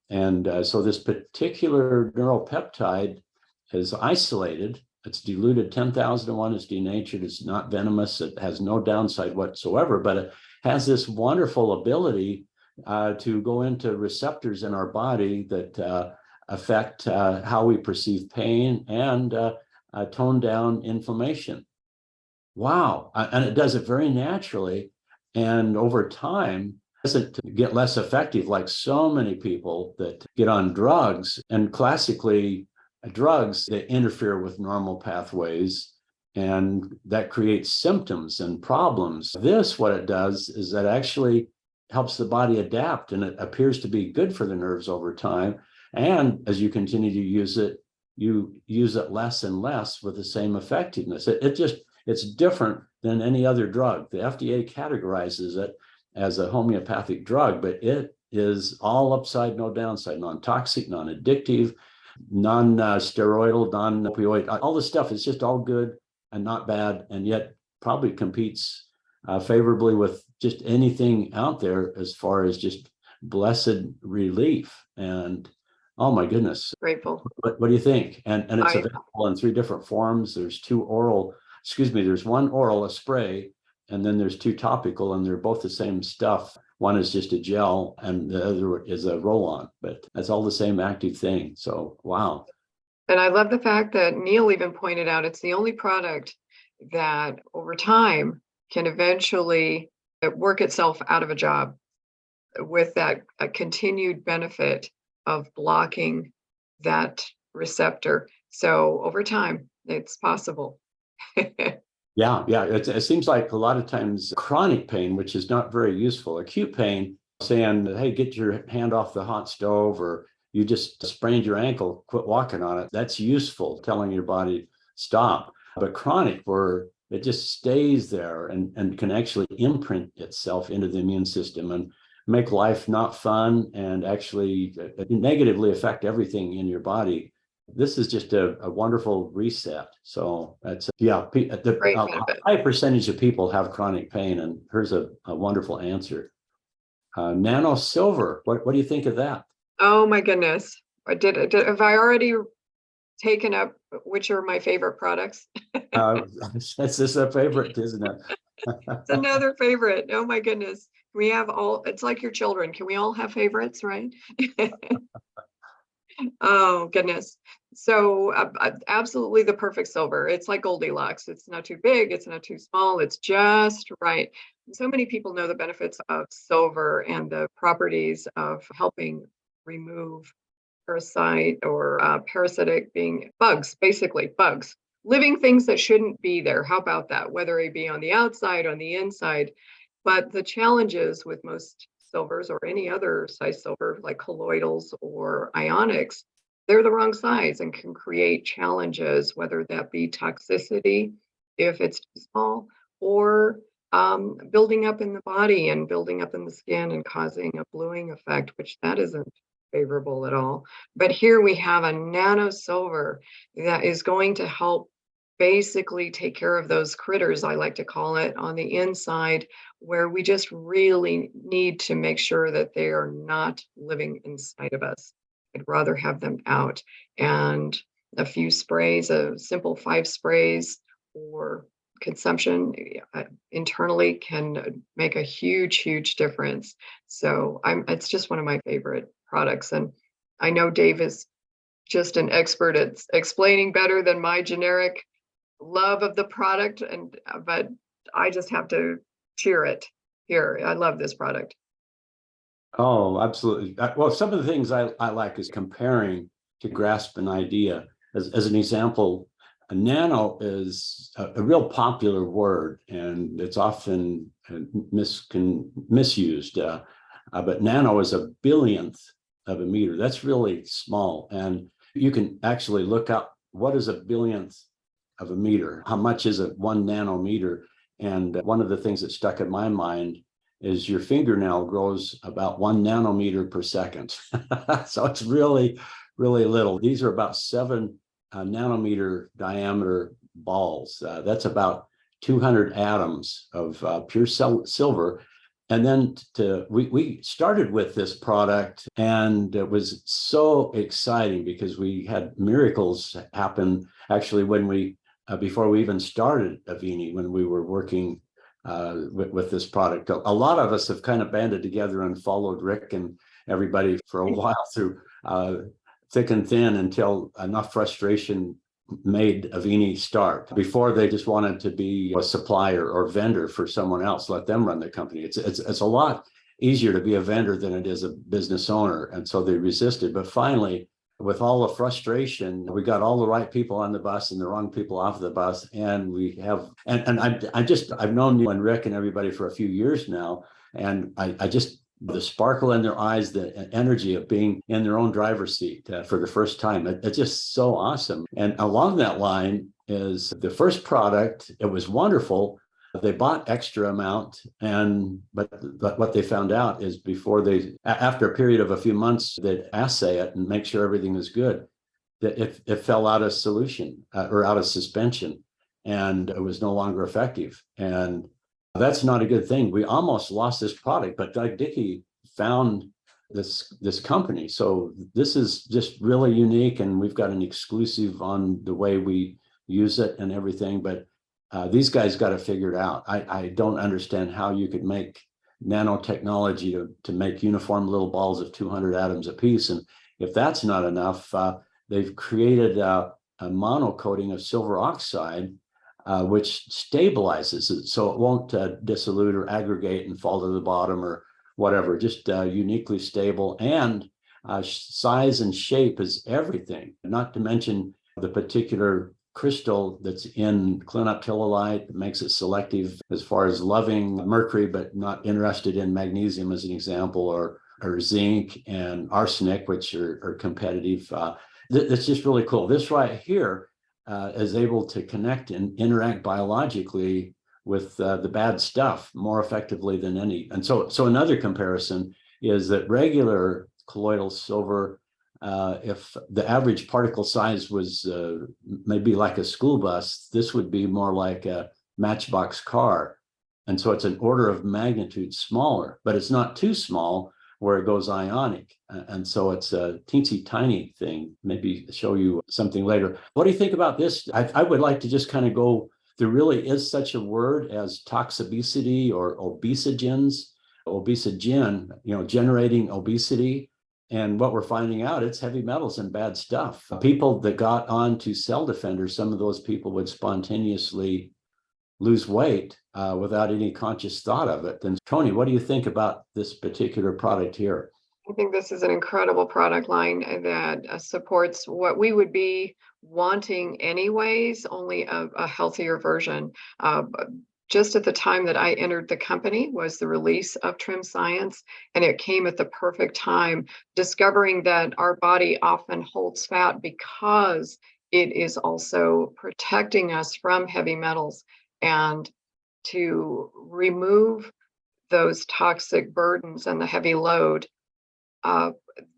And so this particular neuropeptide is isolated. It's diluted 10,000 to 1. It's denatured. It's not venomous. It has no downside whatsoever, but it has this wonderful ability to go into receptors in our body that affect how we perceive pain and tone down inflammation. Wow. And it does it very naturally. And over time, doesn't get less effective, like so many people that get on drugs. And classically, drugs that interfere with normal pathways. and that creates symptoms and problems. This, what it does is that actually helps the body adapt, and it appears to be good for the nerves over time. And as you continue to use it, you use it less and less with the same effectiveness. It's different than any other drug. The FDA categorizes it as a homeopathic drug, but it is all upside, no downside, non-toxic, non-addictive, non-steroidal, non-opioid. All this stuff is just all good and not bad, and yet probably competes favorably with just anything out there as far as just blessed relief. And oh my goodness, Grateful. what do you think? And it's available in 3 different forms. There's there's 1 oral, a spray, and then there's 2 topical, and they're both the same stuff. One is just a gel and the other is a roll-on, but that's all the same active thing. So, wow. And I love the fact that Neil even pointed out it's the only product that over time can eventually work itself out of a job with that continued benefit of blocking that receptor. So over time, it's possible. Yeah. It seems like a lot of times chronic pain, which is not very useful, acute pain, saying, hey, get your hand off the hot stove, or you just sprained your ankle, quit walking on it. That's useful, telling your body stop. But chronic, where it just stays there and can actually imprint itself into the immune system and make life not fun and actually negatively affect everything in your body. This is just a wonderful reset. So that's, a high percentage of people have chronic pain, and here's a wonderful answer. Nano Silver, what do you think of that? Oh my goodness. Have I already taken up which are my favorite products? That's just a favorite, isn't it? It's another favorite. Oh my goodness. We have it's like your children. Can we all have favorites, right? Oh goodness. So absolutely the perfect silver. It's like Goldilocks. It's not too big. It's not too small. It's just right. So many people know the benefits of silver and the properties of helping remove parasite or parasitic being bugs, basically bugs, living things that shouldn't be there. How about that? Whether it be on the outside, on the inside. But the challenges with most silvers or any other size silver, like colloidals or ionics, they're the wrong size and can create challenges, whether that be toxicity, if it's too small, or building up in the body and building up in the skin and causing a bluing effect, which that isn't favorable at all. But here we have a nano silver that is going to help basically take care of those critters, I like to call it, on the inside, where we just really need to make sure that they are not living inside of us. I'd rather have them out. And a few sprays, a simple 5 sprays or consumption internally can make a huge difference. So it's just one of my favorite products. And I know Dave is just an expert at explaining better than my generic love of the product, but I just have to cheer it here. I love this product. Oh, absolutely. Well, some of the things I like is comparing to grasp an idea. As an example, a nano is a real popular word, and it's often misused. But nano is a billionth of a meter. That's really small. And you can actually look up what is a billionth of a meter? How much is it 1 nanometer? And one of the things that stuck in my mind is your fingernail grows about 1 nanometer per second. So it's really, really little. These are about 7 nanometer diameter balls. That's about 200 atoms of pure silver. And then we started with this product, and it was so exciting because we had miracles happen actually when before we even started Avini, when we were working with this product. A lot of us have kind of banded together and followed Rick and everybody for a while through thick and thin, until enough frustration made Avini start. Before, they just wanted to be a supplier or vendor for someone else, let them run the company. It's a lot easier to be a vendor than it is a business owner. And so they resisted. But finally, with all the frustration, we got all the right people on the bus and the wrong people off the bus. And we have, and I've known you and Rick and everybody for a few years now. And I just, the sparkle in their eyes, the energy of being in their own driver's seat for the first time. It's just so awesome. And along that line is the first product. It was wonderful. They bought extra amount, but what they found out is after a period of a few months, they'd assay it and make sure everything was good, that it fell out of solution or out of suspension, and it was no longer effective. And that's not a good thing. We almost lost this product, but Doug Dickey found this company. So this is just really unique, and we've got an exclusive on the way we use it and everything. But these guys got to figure it out. I don't understand how you could make nanotechnology to make uniform little balls of 200 atoms apiece. And if that's not enough, they've created a mono coating of silver oxide, which stabilizes it so it won't dissolute or aggregate and fall to the bottom or whatever, just uniquely stable. And size and shape is everything, not to mention the particular crystal that's in clinoptilolite that makes it selective as far as loving mercury, but not interested in magnesium, as an example, or zinc and arsenic, which are competitive. It's just really cool. This right here is able to connect and interact biologically with the bad stuff more effectively than any. And so another comparison is that regular colloidal silver, if the average particle size was maybe like a school bus, this would be more like a matchbox car. And so it's an order of magnitude smaller, but it's not too small where it goes ionic. And so it's a teensy tiny thing. Maybe show you something later. What do you think about this? I would like to just kind of go, there really is such a word as toxobesity or obesogens, obesogen, generating obesity. And what we're finding out, it's heavy metals and bad stuff. People that got on to cell defenders, some of those people would spontaneously lose weight without any conscious thought of it. And Toni, what do you think about this particular product here? I think this is an incredible product line that supports what we would be wanting anyways, only a healthier version. Just at the time that I entered the company was the release of Trim Science, and it came at the perfect time, discovering that our body often holds fat because it is also protecting us from heavy metals. And to remove those toxic burdens and the heavy load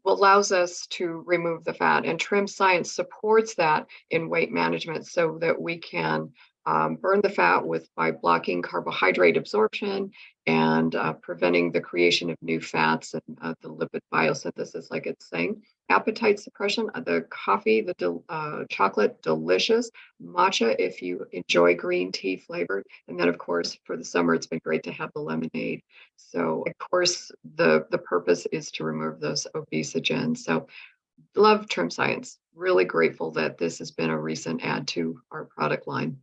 allows us to remove the fat. And Trim Science supports that in weight management so that we can burn the fat by blocking carbohydrate absorption and preventing the creation of new fats and the lipid biosynthesis, like it's saying. Appetite suppression, the coffee, the chocolate, delicious. Matcha, if you enjoy green tea flavored. And then, of course, for the summer, it's been great to have the lemonade. So, of course, the purpose is to remove those obesogens. So, love Trim Science. Really grateful that this has been a recent add to our product line.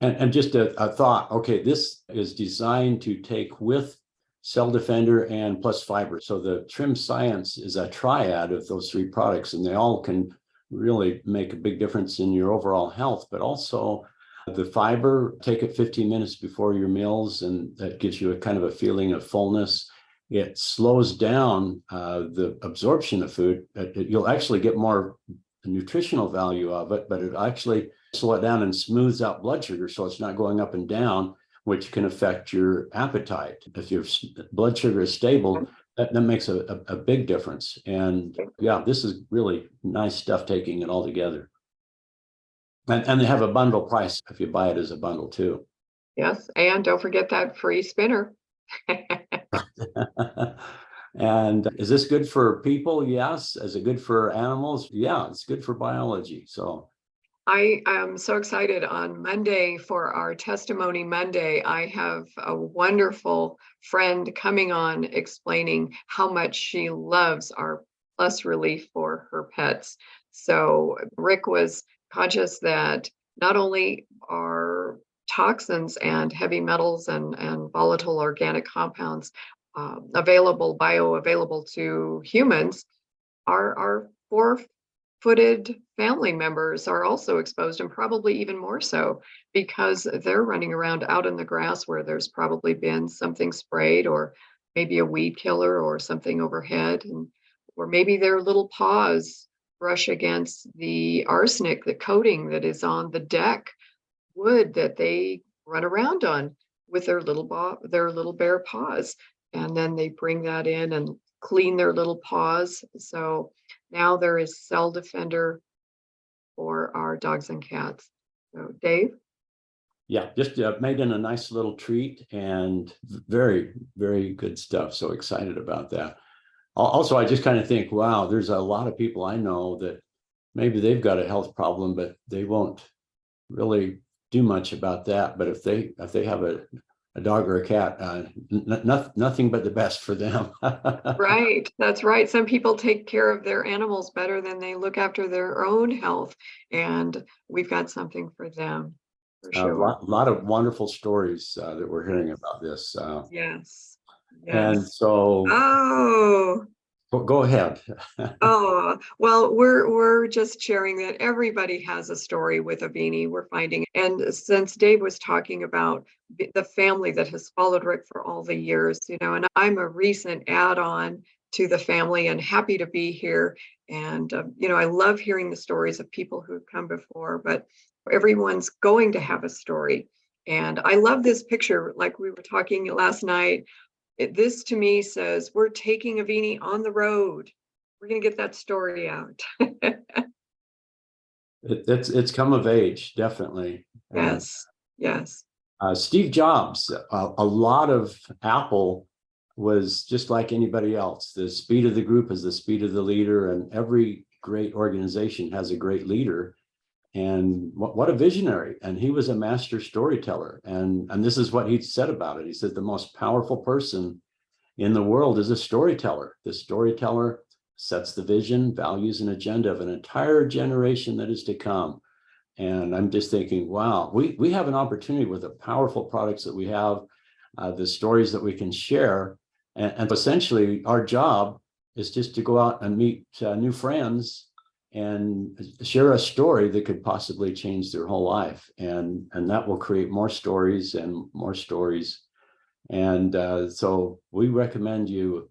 And just a thought, okay, this is designed to take with Cell Defender and plus fiber. So the Trim Science is a triad of those three products, and they all can really make a big difference in your overall health. But also the fiber, take it 15 minutes before your meals, and that gives you a kind of a feeling of fullness. It slows down the absorption of food. You'll actually get more nutritional value of it, but it actually slow it down and smooths out blood sugar so it's not going up and down, which can affect your appetite. If your blood sugar is stable, that makes a big difference. And yeah, this is really nice stuff, taking it all together. And they have a bundle price if you buy it as a bundle too. Yes, and don't forget that free spinner. And is this good for people? Yes. Is it good for animals? Yeah, it's good for biology. So I am so excited. On Monday for our Testimony Monday, I have a wonderful friend coming on explaining how much she loves our Plus Relief for her pets. So Rick was conscious that not only are toxins and heavy metals and volatile organic compounds bioavailable to humans, our four-footed family members are also exposed, and probably even more so because they're running around out in the grass where there's probably been something sprayed, or maybe a weed killer or something overhead, and or maybe their little paws brush against the arsenic, the coating that is on the deck wood that they run around on with their little bare paws. And then they bring that in and clean their little paws. So now there is Cell Defender for our dogs and cats. So Dave? Yeah, just made in a nice little treat, and very, very good stuff. So excited about that. Also, I just kind of think, wow, there's a lot of people I know that maybe they've got a health problem, but they won't really do much about that. But if they have a dog or a cat, nothing but the best for them. Right, that's right. Some people take care of their animals better than they look after their own health, and we've got something for them, for A sure. lot of wonderful stories that we're hearing about this. Yes, And yes. so Oh, go ahead. oh, well, we're just sharing that everybody has a story with Avini, we're finding. And since Dave was talking about the family that has followed Rick for all the years, and I'm a recent add-on to the family and happy to be here. And, I love hearing the stories of people who've come before, but everyone's going to have a story. And I love this picture, like we were talking last night. This to me says we're taking Avini on the road. We're going to get that story out. It's come of age, definitely. And Yes, yes. Steve Jobs, a lot of Apple was just like anybody else. The speed of the group is the speed of the leader, and every great organization has a great leader. And what a visionary. And he was a master storyteller. And this is what he said about it. He said the most powerful person in the world is a storyteller. The storyteller sets the vision, values, and agenda of an entire generation that is to come. And I'm just thinking, wow, we have an opportunity with the powerful products that we have, the stories that we can share. And essentially, our job is just to go out and meet new friends and share a story that could possibly change their whole life. And that will create more stories and more stories. And so we recommend you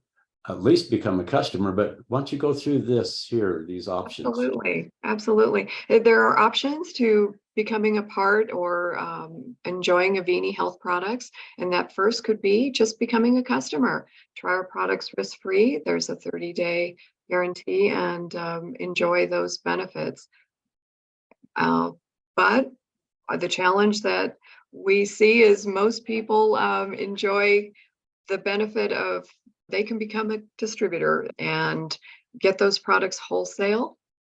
at least become a customer, but once you go through these options. Absolutely. Absolutely. There are options to becoming a part or enjoying Avini health products. And that first could be just becoming a customer. Try our products risk-free. There's a 30-day guarantee, and enjoy those benefits. But the challenge that we see is most people enjoy the benefit of they can become a distributor and get those products wholesale.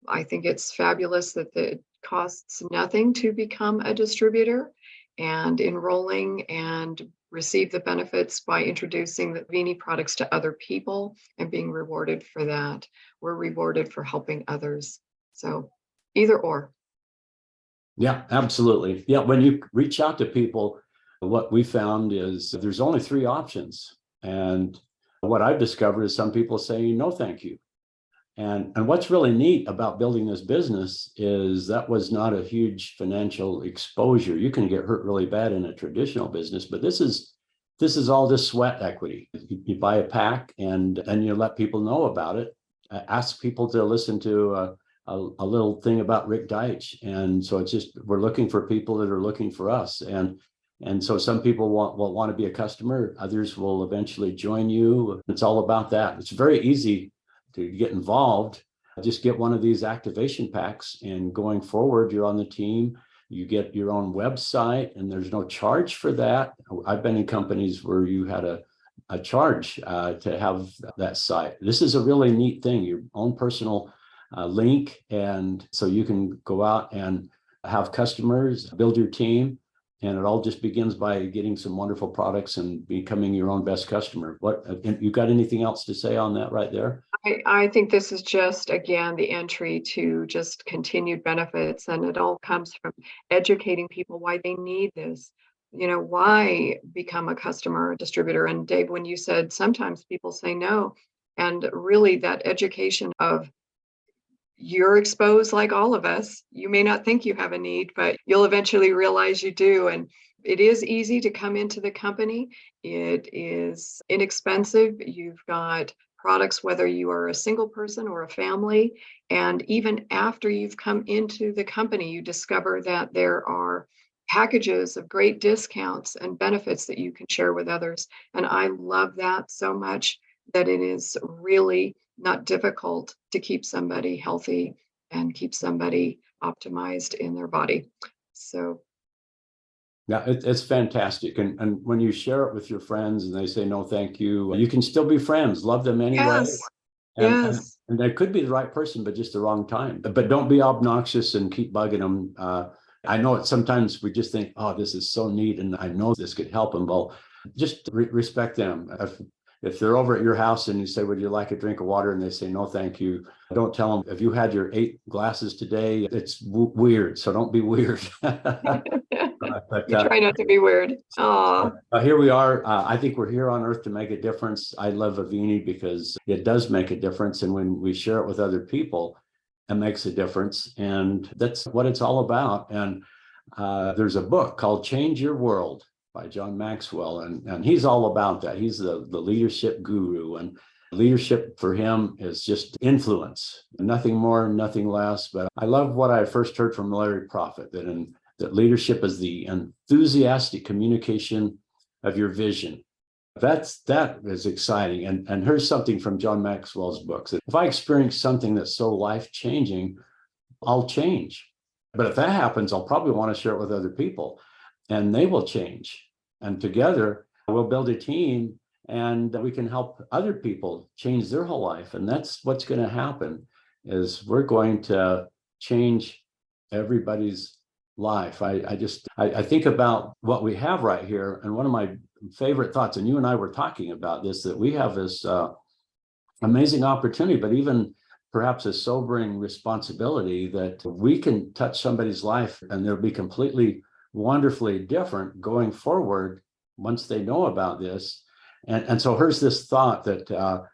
I think it's fabulous that it costs nothing to become a distributor, and enrolling and receive the benefits by introducing the Avini products to other people and being rewarded for that. We're rewarded for helping others. So either or. Yeah, absolutely. Yeah, when you reach out to people, what we found is there's only three options. And what I've discovered is some people say, no, thank you. And what's really neat about building this business is that was not a huge financial exposure. You can get hurt really bad in a traditional business, but this is all just sweat equity. You buy a pack and you let people know about it. Ask people to listen to a little thing about Rick Deitch. And so it's just, we're looking for people that are looking for us. And so some people will want to be a customer. Others will eventually join you. It's all about that. It's very easy to get involved. Just get one of these activation packs, and going forward, you're on the team. You get your own website, and there's no charge for that. I've been in companies where you had a charge to have that site. This is a really neat thing, your own personal link. And so you can go out and have customers, build your team. And it all just begins by getting some wonderful products and becoming your own best customer. What, you got anything else to say on that right there? I think this is just, again, the entry to just continued benefits. And it all comes from educating people why they need this. Why become a customer, a distributor? And Dave, when you said sometimes people say no, and really that education of you're exposed like all of us. You may not think you have a need, but you'll eventually realize you do. And it is easy to come into the company. It is inexpensive. You've got products, whether you are a single person or a family. And even after you've come into the company, you discover that there are packages of great discounts and benefits that you can share with others. And I love that so much that it is really not difficult to keep somebody healthy and keep somebody optimized in their body. So yeah, it's fantastic. And when you share it with your friends and they say, no, thank you, you can still be friends, love them anyway. yes, And, yes. and they could be the right person, but just the wrong time. But don't be obnoxious and keep bugging them. I know sometimes we just think, oh, this is so neat, and I know this could help them. Well, just respect them. If they're over at your house and you say, would you like a drink of water? And they say, no, thank you. Don't tell them, if you had your 8 glasses today, it's weird. So don't be weird. But You try not to be weird. Oh, here we are. I think we're here on Earth to make a difference. I love Avini because it does make a difference. And when we share it with other people, it makes a difference. And that's what it's all about. And there's a book called Change Your World by John Maxwell. And he's all about that. He's the leadership guru. And leadership for him is just influence, nothing more, nothing less. But I love what I first heard from Larry Prophet, that leadership is the enthusiastic communication of your vision. That is exciting. And here's something from John Maxwell's books. If I experience something that's so life-changing, I'll change. But if that happens, I'll probably want to share it with other people, and they will change. And together, we'll build a team, and we can help other people change their whole life. And that's what's going to happen, is we're going to change everybody's life. I think about what we have right here, and one of my favorite thoughts, and you and I were talking about this, that we have this amazing opportunity, but even perhaps a sobering responsibility, that we can touch somebody's life and they'll be completely wonderfully different going forward once they know about this. And so here's this thought that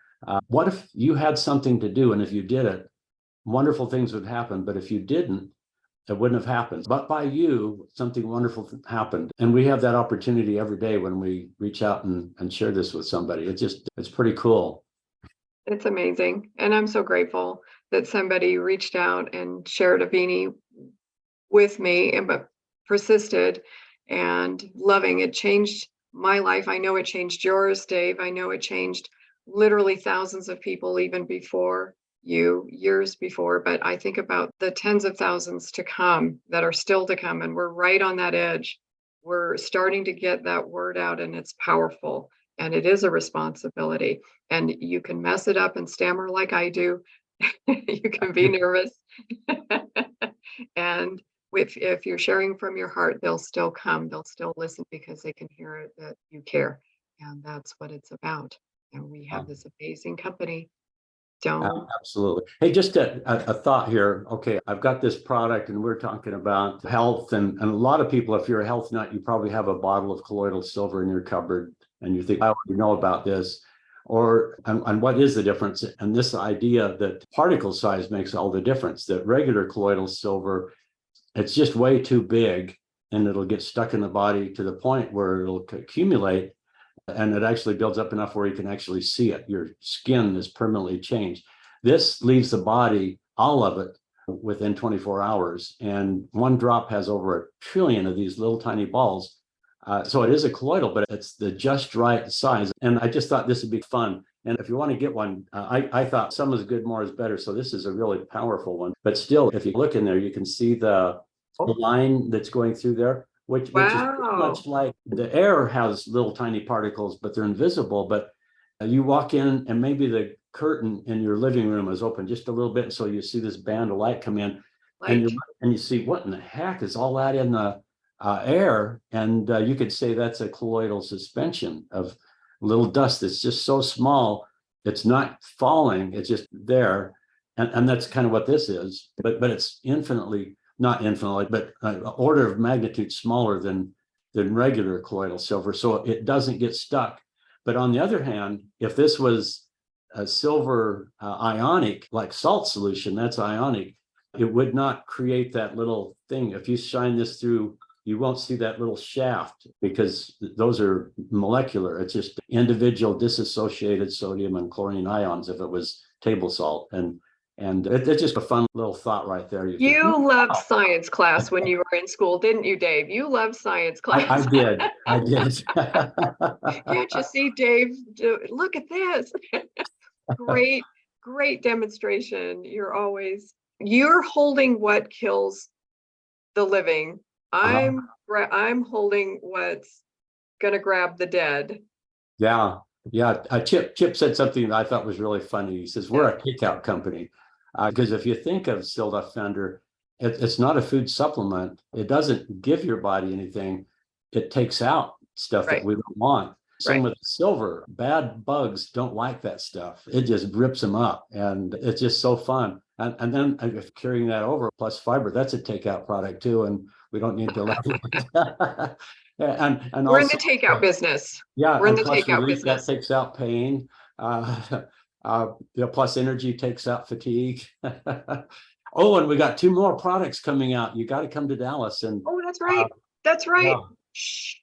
what if you had something to do, and if you did it, wonderful things would happen. But if you didn't, it wouldn't have happened. But by you, something wonderful happened. And we have that opportunity every day when we reach out and share this with somebody. It's pretty cool. it's amazing. And I'm so grateful that somebody reached out and shared Avini with me, but persisted and loving. It changed my life. I know it changed yours, Dave. I know it changed literally thousands of people even before you, years before. But I think about the tens of thousands to come that are still to come. And we're right on that edge. We're starting to get that word out, and it's powerful. And it is a responsibility. And you can mess it up and stammer like I do. You can be nervous. And if you're sharing from your heart, they'll still come. They'll still listen because they can hear it, that you care. And that's what it's about. And we have this amazing company. Don't. Absolutely. Hey, just a thought here. Okay, I've got this product and we're talking about health, and a lot of people, if you're a health nut, you probably have a bottle of colloidal silver in your cupboard and you think, I already know about this. And what is the difference? And this idea that particle size makes all the difference, that regular colloidal silver, it's just way too big and it'll get stuck in the body to the point where it'll accumulate, and it actually builds up enough where you can actually see it. Your skin is permanently changed. This leaves the body, all of it, within 24 hours. And one drop has over 1 trillion of these little tiny balls. So it is a colloidal, but it's the just right size. And I just thought this would be fun. And if you want to get one, I thought some is good, more is better. So this is a really powerful one. But still, if you look in there, you can see the line that's going through there, which is pretty much like the air has little tiny particles, but they're invisible. But you walk in and maybe the curtain in your living room is open just a little bit. So you see this band of light come in, and you see, what in the heck is all that in the air? And you could say that's a colloidal suspension of little dust that's just so small, it's not falling, it's just there. And that's kind of what this is, but it's infinitely, not infinitely, but an order of magnitude smaller than regular colloidal silver. So it doesn't get stuck. But on the other hand, if this was a silver ionic, like salt solution, that's ionic, it would not create that little thing. If you shine this through, you won't see that little shaft because those are molecular. It's just individual dissociated sodium and chlorine ions if it was table salt. And it's just a fun little thought right there. You loved science class when you were in school, didn't you, Dave? You loved science class. I did. Can't you see, Dave? Look at this. Great demonstration. You're holding what kills the living. I'm holding what's gonna grab the dead. Yeah. Chip said something that I thought was really funny. He says, we're a takeout company. Because if you think of Silver Fender, it's not a food supplement. It doesn't give your body anything. It takes out stuff that we don't want. Same with silver. Bad bugs don't like that stuff. It just rips them up, and it's just so fun. And then if carrying that over plus fiber, that's a takeout product too, and we don't need to let it. And we're also, in the takeout business. Yeah, we're in the takeout business. That takes out pain. Plus energy takes out fatigue. Oh, and we got 2 more products coming out. You got to come to Dallas. And that's right. That's right. Yeah. Shh.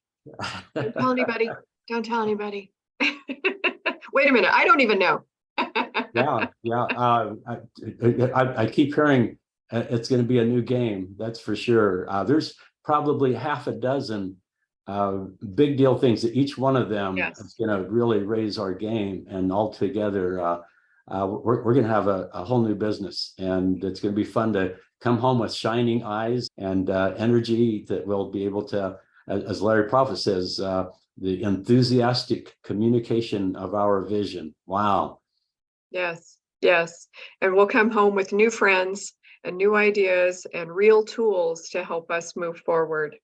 Don't tell anybody. Don't tell anybody. Wait a minute. I don't even know. I keep hearing it's going to be a new game. That's for sure. There's probably half a dozen big deal things that each one of them is going to really raise our game, and all together we're going to have a whole new business, and it's going to be fun to come home with shining eyes and energy that we'll be able to, as Larry Prophet says, the enthusiastic communication of our vision. Wow. Yes. And we'll come home with new friends and new ideas and real tools to help us move forward.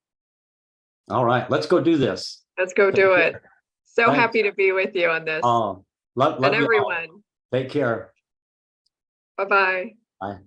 All right, let's go do this. Let's go do it. So happy to be with you on this. Oh, love and everyone. Take care. Bye-bye. Bye.